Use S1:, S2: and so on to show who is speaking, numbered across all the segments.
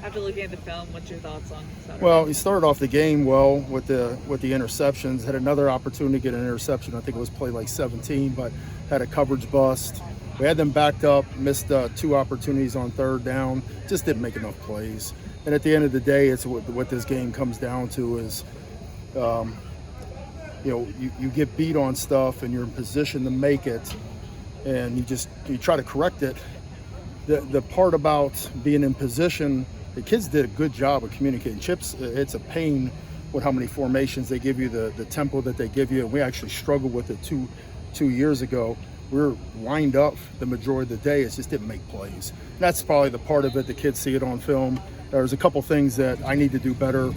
S1: After looking at the film, what's your thoughts on Saturday?
S2: Well, he started off the game well with the interceptions. Had another opportunity to get an interception. I think it was play like 17, but had a coverage bust. We had them backed up, missed 2 opportunities on third down. Just didn't make enough plays. And at the end of the day, it's what this game comes down to is, you get beat on stuff and you're in position to make it, and you try to correct it. The part about being in position, the kids did a good job of communicating. Chips, it's a pain with how many formations they give you, the tempo that they give you. And we actually struggled with it two years ago. We were lined up the majority of the day. It just didn't make plays. And that's probably the part of it. The kids see it on film. There's a couple things that I need to do better,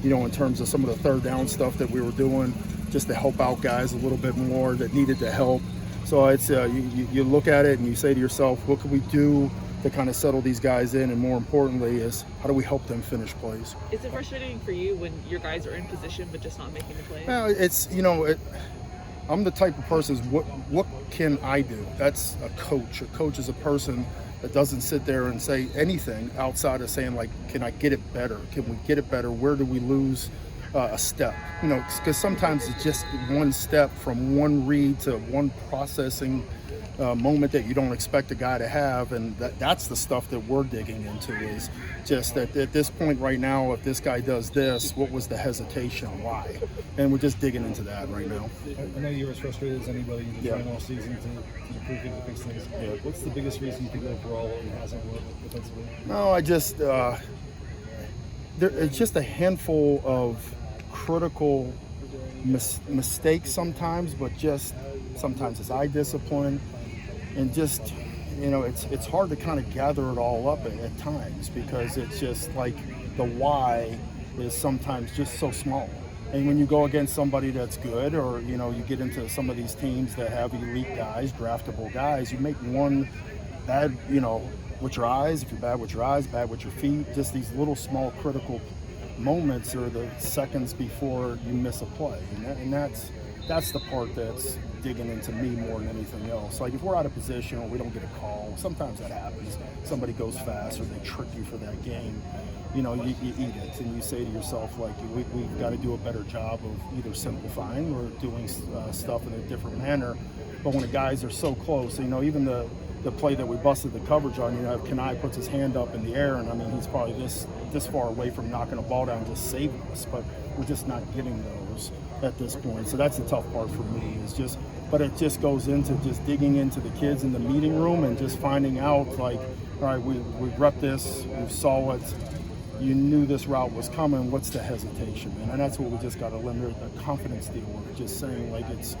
S2: in terms of some of the third down stuff that we were doing, just to help out guys a little bit more that needed to help. So it's you look at it and you say to yourself, what can we do to kind of settle these guys in, and more importantly is how do we help them finish plays?
S1: Is it frustrating for you when your guys are in position but just not making the plays?
S2: No, it's I'm the type of person is what can I do? That's a coach. A coach is a person that doesn't sit there and say anything outside of saying like, can I get it better? Can we get it better? Where do we lose a step? Because sometimes it's just one step from one read to one processing moment that you don't expect a guy to have, and that's the stuff that we're digging into. Is just that at this point right now, if this guy does this, what was the hesitation, why? And we're just digging into that right now.
S3: I know you're as frustrated as anybody. You've been trying all season to improve and fix things. Yeah. What's the biggest reason you think overall it hasn't worked defensively?
S2: No, it's just a handful of critical mistakes sometimes, but just sometimes it's eye discipline. And just, it's hard to kind of gather it all up at times, because it's just like the why is sometimes just so small. And when you go against somebody that's good, or, you get into some of these teams that have elite guys, draftable guys, you make one bad, with your eyes. If you're bad with your eyes, bad with your feet, just these little small critical moments are the seconds before you miss a play. And that's the part that's digging into me more than anything else. Like if we're out of position or we don't get a call, sometimes that happens. Somebody goes fast or they trick you for that game. You eat it and you say to yourself, like, we've got to do a better job of either simplifying or doing stuff in a different manner. But when the guys are so close, even the play that we busted the coverage on, Kenai puts his hand up in the air, and I mean, he's probably this far away from knocking a ball down, just saving us, but we're just not getting those at this point. So that's the tough part for me, but it just goes into just digging into the kids in the meeting room and just finding out, like, all right, we repped this, we saw it, you knew this route was coming, what's the hesitation? And that's what we just got to limit the confidence deal with, just saying, like, it's,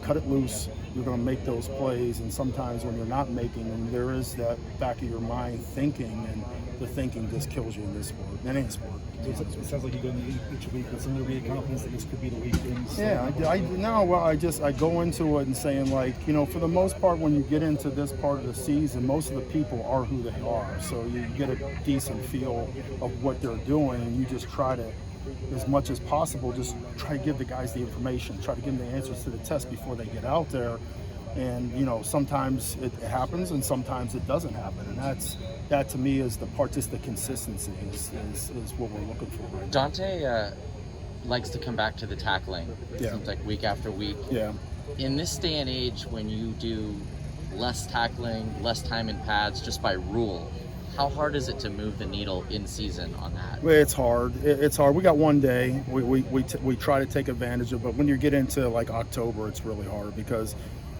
S2: cut it loose, you're going to make those plays, and sometimes when you're not making them, there is that back of your mind thinking, and the thinking just kills you in this sport, in any sport.
S3: It sounds like you go into each week with some degree of confidence that this could be the week things.
S2: Yeah, I go into it and saying, like, for the most part, when you get into this part of the season, most of the people are who they are. So you get a decent feel of what they're doing, and you just try to, as much as possible, just try to give the guys the information, try to give them the answers to the test before they get out there. And, sometimes it happens and sometimes it doesn't happen. And that to me is the part, just the consistency is what we're looking for right now.
S4: Dante likes to come back to the tackling. It seems like week after week.
S2: Yeah.
S4: In this day and age, when you do less tackling, less time in pads, just by rule, how hard is it to move the needle in season on that?
S2: Well, it's hard. It's hard. We got one day. We try to take advantage of it, but when you get into like October, it's really hard because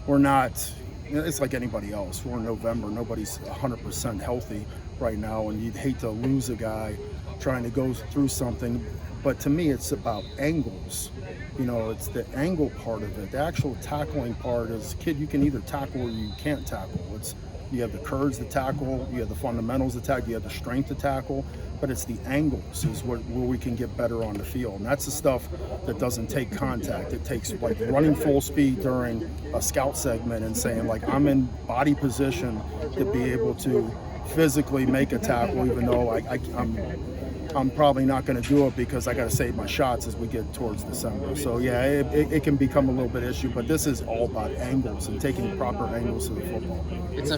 S2: we're not, it's like anybody else. We're in November. Nobody's 100% healthy right now, and you'd hate to lose a guy trying to go through something. But to me, it's about angles. It's the angle part of it. The actual tackling part is, kid, you can either tackle or you can't tackle. You have the curves to tackle, you have the fundamentals to tackle, you have the strength to tackle, but it's the angles is where we can get better on the field. And that's the stuff that doesn't take contact. It takes like running full speed during a scout segment and saying, like, I'm in body position to be able to physically make a tackle, even though I'm probably not going to do it because I got to save my shots as we get towards December. So yeah, it can become a little bit issue, but this is all about angles and taking proper angles to the football.
S4: It's a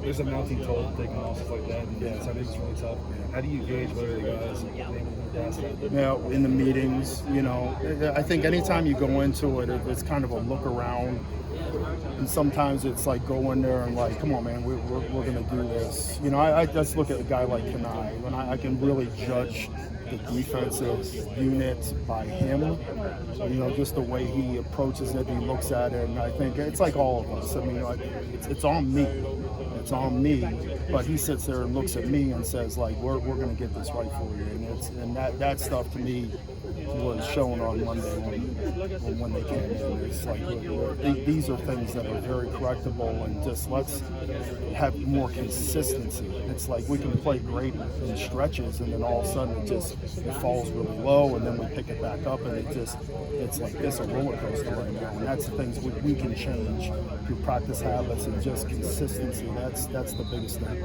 S3: There's a mounting toll to taking losses like that, and
S2: Yeah.
S3: Sundays is really tough. How do you gauge whether the guys are able to pass it?
S2: In the meetings, I think anytime you go into it, it's kind of a look around. And sometimes it's like go in there and like, come on, man, we're going to do this. I just look at a guy like Kanai, when I can really judge the defensive unit by him, just the way he approaches it, he looks at it, and I think it's like all of us. I mean, like, it's on me. It's on me, but he sits there and looks at me and says, like, we're going to get this right for you. And that stuff to me was shown on Monday when they came in. It's like, these are things that are very correctable, and just let's have more consistency. It's like we can play great in stretches, and then all of a sudden it falls really low, and then we pick it back up, and it's like it's a roller coaster right now. And that's the things we can change through practice habits and just consistency. That's the biggest thing.